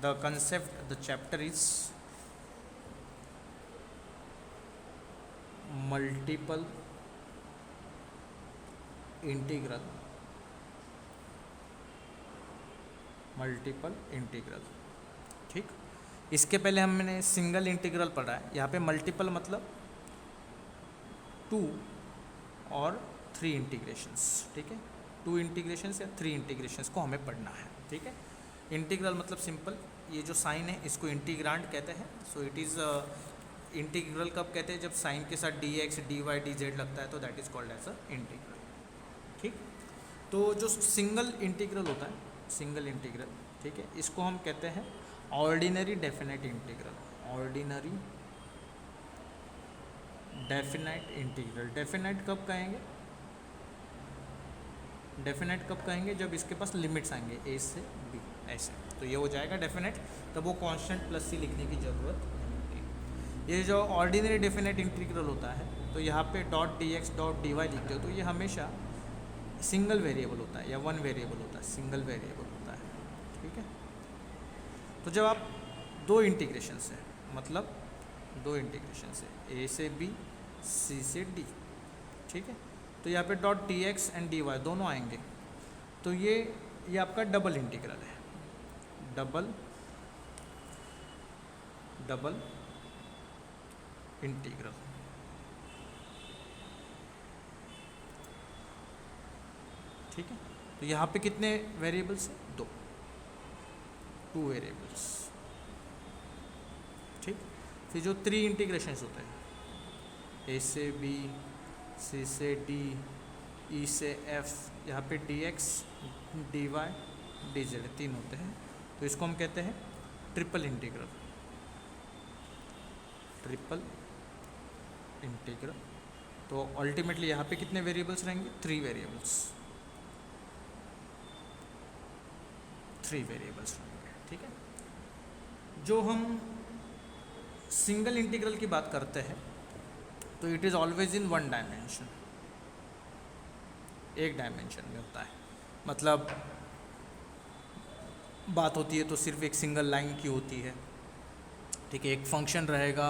the concept, the chapter is multiple integral. Multiple integral, ठीक। इसके पहले हमने सिंगल इंटीग्रल पढ़ा है। यहाँ पे मल्टीपल मतलब 2 और 3 इंटीग्रेशंस, ठीक है। 2 इंटीग्रेशंस या 3 इंटीग्रेशंस को हमें पढ़ना है, ठीक है। इंटीग्रल मतलब सिंपल, ये जो साइन है इसको इंटीग्रांड कहते हैं। सो इट इज़ इंटीग्रल कब कहते हैं, जब साइन के साथ dx, dy, dz लगता है, तो that is called as a integral, ठीक। तो जो सिंगल इंटीग्रल होता है, सिंगल इंटीग्रल, ठीक है, इसको हम कहते हैं ordinary definite integral. Ordinary definite integral. Definite कब कहेंगे, डेफिनेट कब कहेंगे, जब इसके पास लिमिट्स आएंगे a से b, ऐसे, तो ये हो जाएगा डेफिनेट। तब वो कांस्टेंट प्लस सी लिखने की ज़रूरत नहीं होती। ये जो ऑर्डिनरी डेफिनेट इंटीग्रल होता है, तो यहाँ पे डॉट dx डॉट dy लिखते हो, तो ये हमेशा सिंगल वेरिएबल होता है या वन वेरिएबल होता है, सिंगल वेरिएबल होता है, ठीक है। तो जब आप 2 इंटीग्रेशन से, मतलब 2 इंटीग्रेशन से a से b, c से d, ठीक है, तो यहाँ पे डॉट dx एंड dy दोनों आएंगे, तो ये आपका डबल इंटीग्रल है। डबल इंटीग्रल, ठीक है। तो यहाँ पे कितने वेरिएबल्स हैं, 2 वेरिएबल्स, ठीक। फिर जो 3 इंटीग्रेशंस होते हैं, a से b, c से d, e से f, यहाँ पे dx, dy, dz 3 होते हैं, तो इसको हम कहते हैं ट्रिपल इंटीग्रल। Triple integral. तो अल्टीमेटली यहाँ पे कितने वेरिएबल्स रहेंगे, 3 वेरिएबल्स, 3 वेरिएबल्स रहेंगे, ठीक है। जो हम सिंगल इंटीग्रल की बात करते हैं, तो it is always in 1 dimension, एक डायमेंशन में होता है। मतलब बात होती है तो सिर्फ एक सिंगल लाइन की होती है, ठीक है। एक फंक्शन रहेगा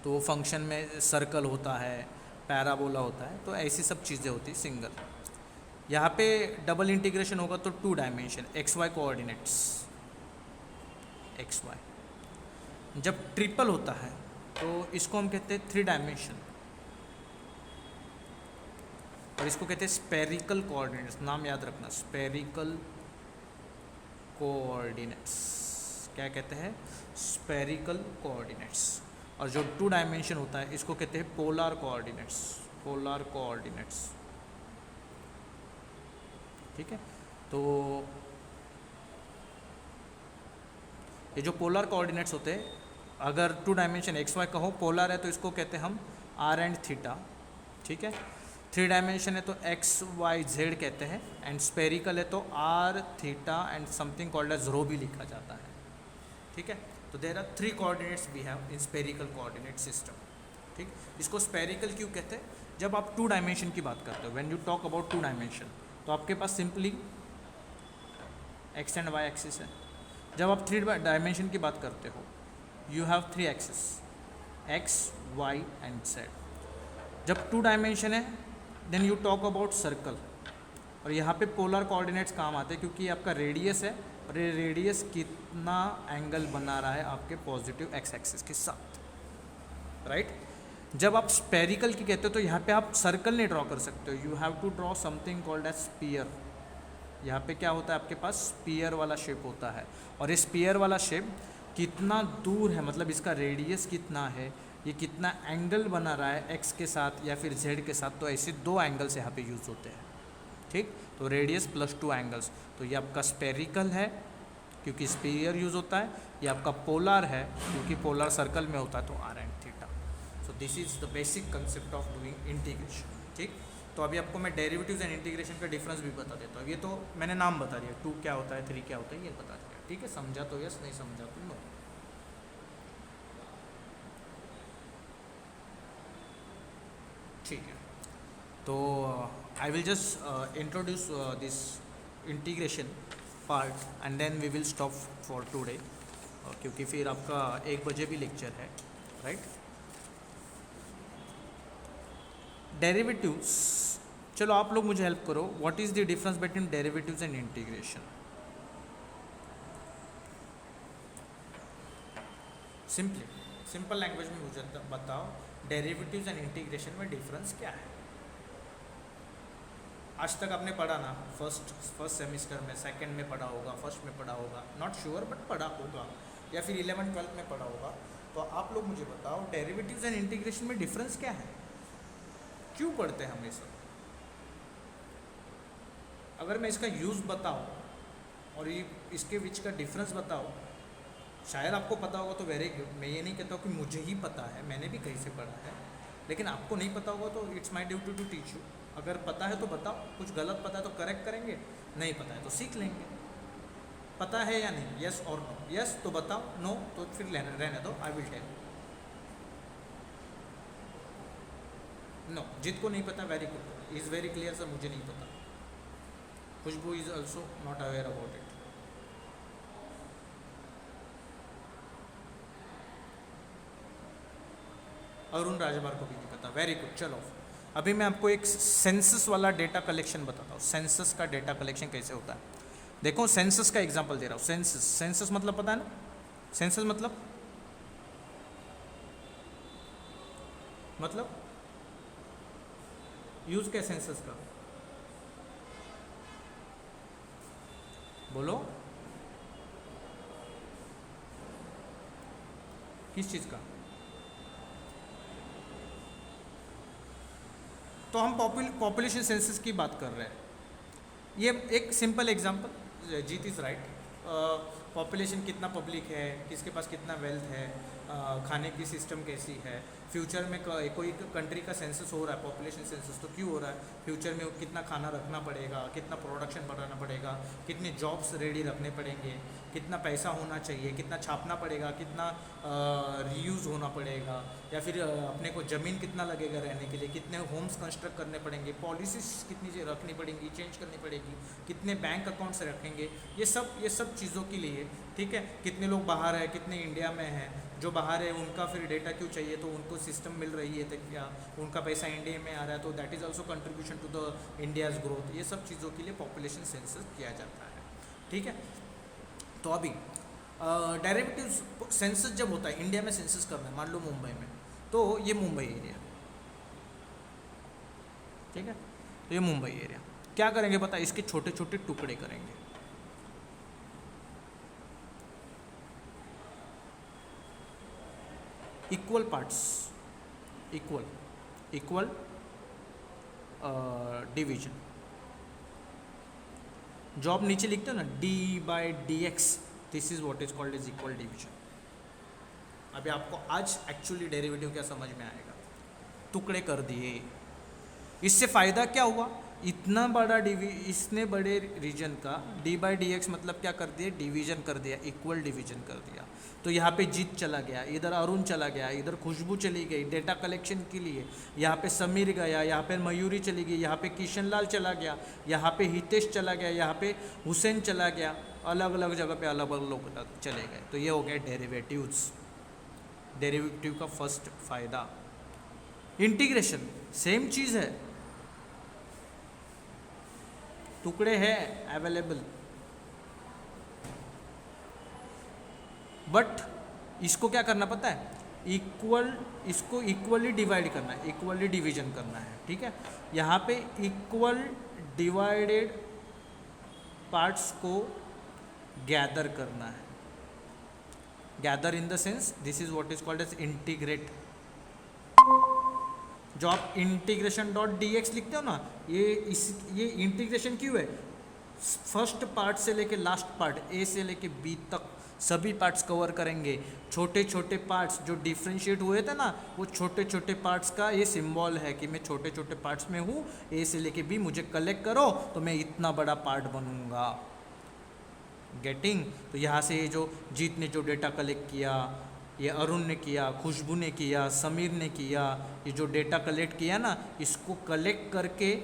तो वो फंक्शन में सर्कल होता है, पैराबोला होता है, तो ऐसी सब चीज़ें होती है सिंगल। यहाँ पे डबल इंटीग्रेशन होगा तो 2 dimension, X Y coordinates, X Y. जब ट्रिपल होता है तो इसको हम कहते हैं 3 डायमेंशन, और इसको कहते हैं स्पेरिकल कोऑर्डिनेट्स। नाम याद रखना, स्पेरिकल कोऑर्डिनेट्स। क्या कहते हैं, स्पेरिकल कोऑर्डिनेट्स। और जो 2 डायमेंशन होता है इसको कहते हैं पोलर कोऑर्डिनेट्स, पोलर कोऑर्डिनेट्स, ठीक है। तो ये जो पोलर कोऑर्डिनेट्स होते हैं, अगर 2 डायमेंशन एक्स वाई का हो, पोलर है तो इसको कहते हैं हम आर एंड थीटा, ठीक है। 3 डायमेंशन है तो एक्स वाई जेड कहते हैं, एंड स्पेरिकल है तो R theta and something called as rho भी लिखा जाता है, ठीक है। तो there are 3 coordinates we have in spherical coordinate system, ठीक। इसको स्पेरिकल क्यों कहते हैं, जब आप 2 डायमेंशन की बात करते हो, when you talk about 2 dimension, तो आपके पास simply X and Y axis है। जब आप 3 डायमेंशन की बात करते हो, you have 3 axis, X Y and Z. जब 2 डायमेंशन है then you talk about circle, और यहाँ पे पोलर कोऑर्डिनेट्स काम आते हैं क्योंकि आपका रेडियस है, और ये रेडियस कितना एंगल बना रहा है आपके पॉजिटिव एक्स एक्सिस के साथ, राइट। जब आप स्पेरिकल की कहते हो तो यहाँ पे आप सर्कल नहीं ड्रॉ कर सकते हो, you have to draw something called as sphere. यहाँ पे क्या होता है, आपके पास स्पीयर वाला शेप होता है, और ये स्पीयर वाला शेप कितना दूर है, मतलब इसका रेडियस कितना है, ये कितना एंगल बना रहा है एक्स के साथ या फिर जेड के साथ, तो ऐसे 2 एंगल्स यहाँ पे यूज़ होते हैं, ठीक। तो रेडियस प्लस 2 एंगल्स, तो ये आपका स्पेरिकल है क्योंकि स्पीयर यूज़ होता है, ये आपका पोलर है क्योंकि पोलर सर्कल में होता है, तो R and theta. So this is the basic concept of doing integration, ठीक। तो अभी आपको मैं डेरिवेटिव्स एंड इंटीग्रेशन का डिफरेंस भी बता देता हूँ। ये तो मैंने नाम बता दिया, 2 क्या होता है, 3 क्या होता है, ये बता दिया, ठीक है। समझा तो यस, नहीं समझा तो नो, ठीक है। तो I will just introduce this integration part and then we will stop for today. क्योंकि फिर आपका 1 बजे भी लेक्चर है, राइट। डेरिवेटिव्स, चलो आप लोग मुझे हेल्प करो, what is the difference between derivatives and integration? Simple language में मुझे बताओ, डेरिवेटिव्स एंड इंटीग्रेशन में डिफरेंस क्या है? आज तक आपने पढ़ा ना, फर्स्ट सेमिस्टर में, सेकंड में पढ़ा होगा, फर्स्ट में पढ़ा होगा, नॉट श्योर बट पढ़ा होगा, या फिर 11th-12th में पढ़ा होगा। तो आप लोग मुझे बताओ डेरिवेटिव्स एंड इंटीग्रेशन में डिफरेंस क्या है, क्यों पढ़ते हैं हम ये सब? अगर मैं इसका यूज़ बताऊँ और ये इसके बीच का डिफरेंस बताओ, शायद आपको पता होगा तो वेरी गुड। मैं ये नहीं कहता हूँ कि मुझे ही पता है, मैंने भी कहीं से पढ़ा है, लेकिन आपको नहीं पता होगा तो it's my duty to teach you. अगर पता है तो बताओ, कुछ गलत पता है तो करेक्ट करेंगे, नहीं पता है तो सीख लेंगे। पता है या नहीं, यस और नो? यस तो बताओ, नो तो फिर रहने दो, आई विल टेल। नो, जिसको नहीं पता very good, is very clear sir, मुझे नहीं पता। Khushbu is also not aware about it. Arun Rajbhar को भी नहीं पता, वेरी गुड। चलो अभी मैं आपको एक सेंसस वाला डेटा कलेक्शन बताता हूँ। सेंसस का डेटा कलेक्शन कैसे होता है, देखो सेंसस का एग्जांपल दे रहा हूँ। सेंसस मतलब पता है ना, सेंसस मतलब यूज क्या सेंसस का, बोलो किस चीज़ का? तो हम पॉपुलेशन सेंसस की बात कर रहे हैं। ये एक simple example, Jeet is right. Population कितना पब्लिक है, किसके पास कितना वेल्थ है, खाने की सिस्टम कैसी है, फ्यूचर में कोई कंट्री का सेंसस हो रहा है, पॉपुलेशन सेंसस, तो क्यों हो रहा है? फ्यूचर में कितना खाना रखना पड़ेगा, कितना प्रोडक्शन बढ़ाना पड़ेगा, कितने जॉब्स रेडी रखने पड़ेंगे, कितना पैसा होना चाहिए, कितना छापना पड़ेगा, कितना रीयूज़ होना पड़ेगा, या फिर अपने को ज़मीन कितना लगेगा रहने के लिए, कितने होम्स कंस्ट्रक्ट करने पड़ेंगे, पॉलिसीज कितनी रखनी पड़ेंगी, चेंज करनी पड़ेगी, कितने बैंक अकाउंट्स रखेंगे, ये सब चीज़ों के लिए, ठीक है। कितने लोग बाहर है, कितने इंडिया में है, जो बाहर है उनका फिर डेटा क्यों चाहिए, तो उनको सिस्टम मिल रही है तो क्या, उनका पैसा इंडिया में आ रहा है, तो that is also contribution to the India's growth. ये सब चीज़ों के लिए पॉपुलेशन सेंसस किया जाता है, ठीक है। तो अभी डेरिवेटिव सेंसस जब होता है, इंडिया में सेंसस करना है, मान लो मुंबई में, तो ये मुंबई एरिया, ठीक है, तो ये मुंबई एरिया क्या करेंगे पता है, इसके छोटे छोटे टुकड़े करेंगे, इक्वल पार्ट्स, इक्वल डिवीजन। जो आप नीचे लिखते हो ना d/dx, this is what is called as equal division. अभी आपको आज एक्चुअली डेरिवेटिव क्या समझ में आएगा। टुकड़े कर दिए, इससे फ़ायदा क्या हुआ, इतना बड़ा इसने बड़े रीजन का d/dx मतलब क्या कर दिया, डिवीजन कर दिया, इक्वल डिवीजन कर दिया। तो यहाँ पे जीत चला गया, इधर अरुण चला गया, इधर खुशबू चली गई डेटा कलेक्शन के लिए, यहाँ पे समीर गया, यहाँ पे मयूरी चली गई, यहाँ पे किशन लाल चला गया, यहाँ पे हितेश चला गया, यहाँ पे हुसैन चला गया, अलग अलग जगह पे अलग अलग लोग चले गए। तो ये हो गया डेरिवेटिव्स। डेरिवेटिव का फर्स्ट फायदा। इंटीग्रेशन सेम चीज़ है, टुकड़े हैं अवेलेबल, बट इसको क्या करना पता है, इसको इक्वली डिवाइड करना है, इक्वली डिवीजन करना है, ठीक है। यहाँ पे इक्वल डिवाइडेड पार्ट्स को गैदर करना है। Gather in the sense this is what is called as integrate. जो आप इंटीग्रेशन डॉट dx लिखते हो ना, ये इंटीग्रेशन क्यों है, फर्स्ट पार्ट से लेके लास्ट पार्ट, ए से लेके बी तक सभी पार्ट्स कवर करेंगे। छोटे छोटे पार्ट्स जो डिफ्रेंशिएट हुए थे ना, वो छोटे छोटे पार्ट्स का ये सिंबल है कि मैं छोटे छोटे पार्ट्स में हूँ, ए से लेके बी मुझे कलेक्ट करो तो मैं इतना बड़ा पार्ट बनूंगा। गेटिंग। तो यहाँ से ये जो जीत ने जो डेटा कलेक्ट किया, ये अरुण ने किया, खुशबू ने किया, समीर ने किया, ये जो डेटा कलेक्ट किया ना, इसको कलेक्ट करके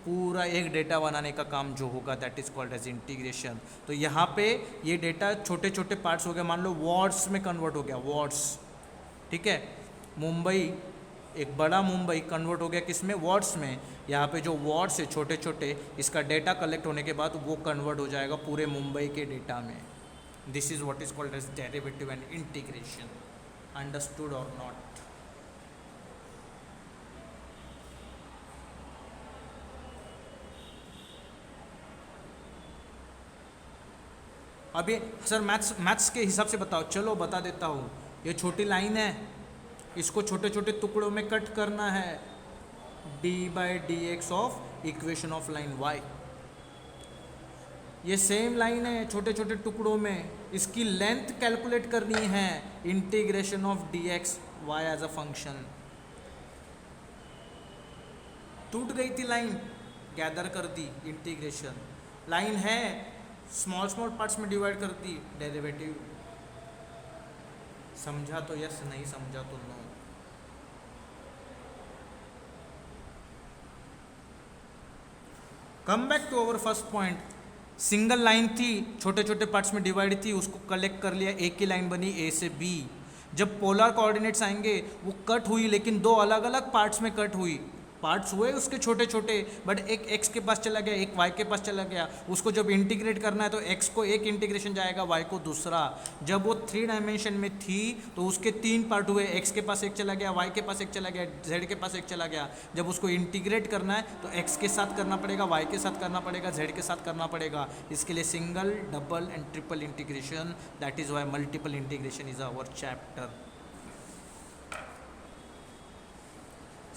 पूरा एक डेटा बनाने का काम जो होगा that is called as integration. तो यहाँ पे ये डेटा छोटे छोटे पार्ट्स हो गए, मान लो वार्ड्स में कन्वर्ट हो गया, वार्ड्स, ठीक है। मुंबई, एक बड़ा मुंबई कन्वर्ट हो गया किस में, वार्ड्स में। यहाँ पे जो वार्ड्स है छोटे छोटे, इसका डेटा कलेक्ट होने के बाद वो कन्वर्ट हो जाएगा पूरे मुंबई के डेटा में। This is what is called as derivative and integration. Understood or not? अभी सर मैथ्स के हिसाब से बताओ, चलो बता देता हूँ। ये छोटी लाइन है, इसको छोटे छोटे टुकड़ों में कट करना है, d/dx of equation of line y। ये सेम लाइन है छोटे छोटे टुकड़ों में, इसकी लेंथ कैलकुलेट करनी है, integration of dx y as a function. टूट गई थी लाइन, गैदर कर दी, इंटीग्रेशन। लाइन है, स्मॉल स्मॉल पार्ट्स में डिवाइड कर दी, डेरिवेटिव। समझा तो यस, नहीं समझा तो no. Come back to our first point. Single line थी, छोटे छोटे पार्ट्स में डिवाइड थी, उसको कलेक्ट कर लिया, एक ही लाइन बनी ए से बी। जब पोलर कोऑर्डिनेट्स आएंगे वो कट हुई, लेकिन दो अलग अलग पार्ट्स में कट हुई, पार्ट्स हुए उसके छोटे छोटे, बट एक x के पास चला गया, एक y के पास चला गया। उसको जब इंटीग्रेट करना है तो x को एक इंटीग्रेशन जाएगा, y को दूसरा। जब वो 3 डायमेंशन में थी तो उसके 3 पार्ट हुए, x के पास एक चला गया, y के पास एक चला गया, z के पास एक चला गया। जब उसको इंटीग्रेट करना है तो x के साथ करना पड़ेगा, y के साथ करना पड़ेगा, z के साथ करना पड़ेगा। इसके लिए single, double and triple integration, that is why multiple integration is our chapter.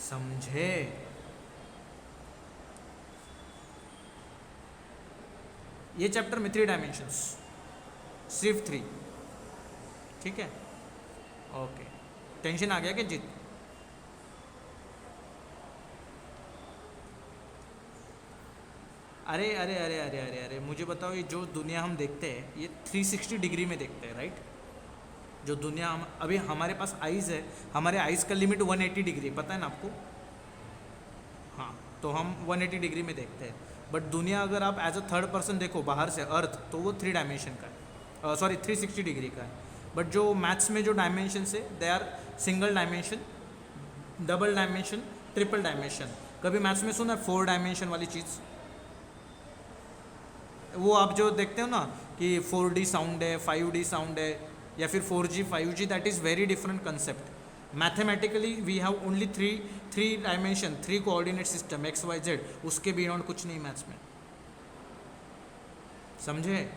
समझे? ये चैप्टर में 3 डायमेंशंस, सिर्फ 3, ठीक है। ओके, टेंशन आ गया क्या जीत? अरे अरे अरे अरे अरे अरे मुझे बताओ, ये जो दुनिया हम देखते हैं ये 360 डिग्री में देखते हैं, राइट? जो दुनिया हम अभी, हमारे पास आइज़ है, हमारे आइज़ का लिमिट 180 डिग्री, पता है ना आपको? हाँ, तो हम 180 डिग्री में देखते हैं। बट दुनिया अगर आप एज अ थर्ड पर्सन देखो बाहर से, अर्थ, तो वो 3 डायमेंशन का है, सॉरी 360 डिग्री का है। बट जो मैथ्स में जो डायमेंशन है they are single dimension, double dimension, triple dimension. कभी मैथ्स में सुना 4 डायमेंशन वाली चीज़? वो आप जो देखते हो ना कि 4D साउंड है, 5D साउंड है, या फिर 4G 5G, that is very different concept. Mathematically we have only three dimension, 3 coordinate system x y z, उसके बियॉन्ड कुछ नहीं मैथ्स में। समझे?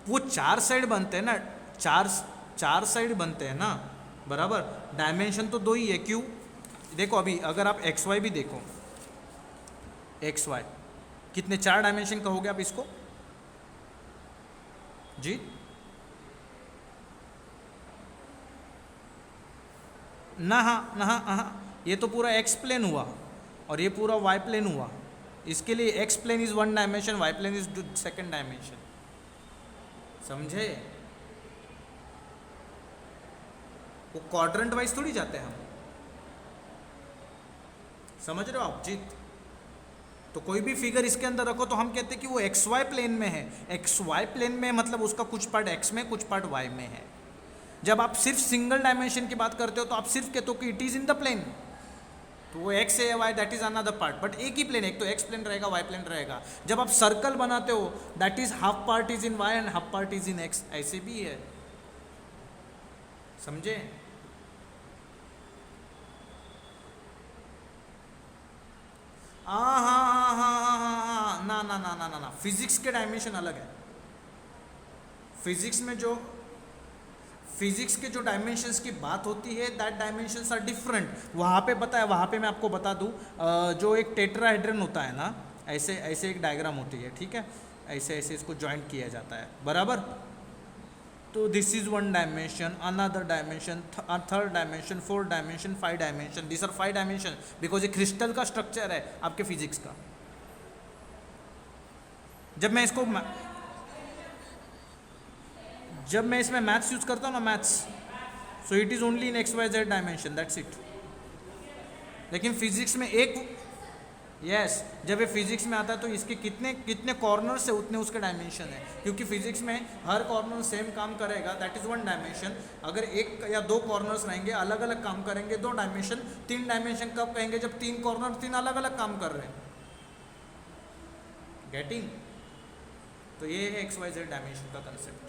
वो 4 साइड बनते हैं ना, चार साइड बनते हैं ना, बराबर। डायमेंशन तो 2 ही है, क्यों? देखो अभी अगर आप एक्स वाई भी देखो, एक्स वाई कितने 4 डायमेंशन कहोगे आप इसको जी? ना हाँ, ये तो पूरा एक्स प्लेन हुआ और ये पूरा वाई प्लेन हुआ। इसके लिए X plane is 1 dimension, Y plane is 2nd dimension. समझे? वो क्वाड्रेंट वाइज थोड़ी जाते हैं हम, समझ रहे हो आप जीत? तो कोई भी फिगर इसके अंदर रखो तो हम कहते हैं कि वो एक्स वाई प्लेन में है। एक्स वाई प्लेन में मतलब उसका कुछ पार्ट एक्स में, कुछ पार्ट वाई में है। जब आप सिर्फ सिंगल डायमेंशन की बात करते हो तो आप सिर्फ कहते हो कि it is in the plane, तो वो एक्स है या Y that is another part, but एक ही प्लेन, एक तो एक्स प्लेन रहेगा, वाई प्लेन रहेगा। जब आप सर्कल बनाते हो that is half part is in Y and half part is in X, ऐसे भी है। समझे? हाँ, ना, फिजिक्स के डायमेंशन अलग है। फिजिक्स के जो डायमेंशंस की बात होती है दैट डायमेंशंस आर डिफरेंट। वहाँ पे पता है, वहाँ पे मैं आपको बता दूँ, जो एक टेट्राहेड्रन होता है ना, ऐसे ऐसे एक डायग्राम होती है, ठीक है, ऐसे ऐसे इसको ज्वाइंट किया जाता है, बराबर। तो this is 1 dimension, another dimension, third dimension, 4th dimension, 5 dimension. This are 5 dimension because ये क्रिस्टल का स्ट्रक्चर है आपके फिजिक्स का। जब मैं इसमें मैथ्स यूज करता हूँ ना, so it is only in X Y Z dimension, that's it. लेकिन फिजिक्स में एक यस जब ये फिजिक्स में आता है तो इसके कितने कितने कॉर्नर्स है उतने उसके डायमेंशन है, क्योंकि फिजिक्स में हर कॉर्नर सेम काम करेगा, दैट इज वन डायमेंशन। अगर एक या दो कॉर्नर्स रहेंगे अलग अलग काम करेंगे, दो डायमेंशन। तीन डायमेंशन कब कहेंगे, जब तीन कॉर्नर तीन अलग अलग काम कर रहे हैं। गेटिंग? तो ये है एक्स वाई जेड डायमेंशन का कंसेप्ट।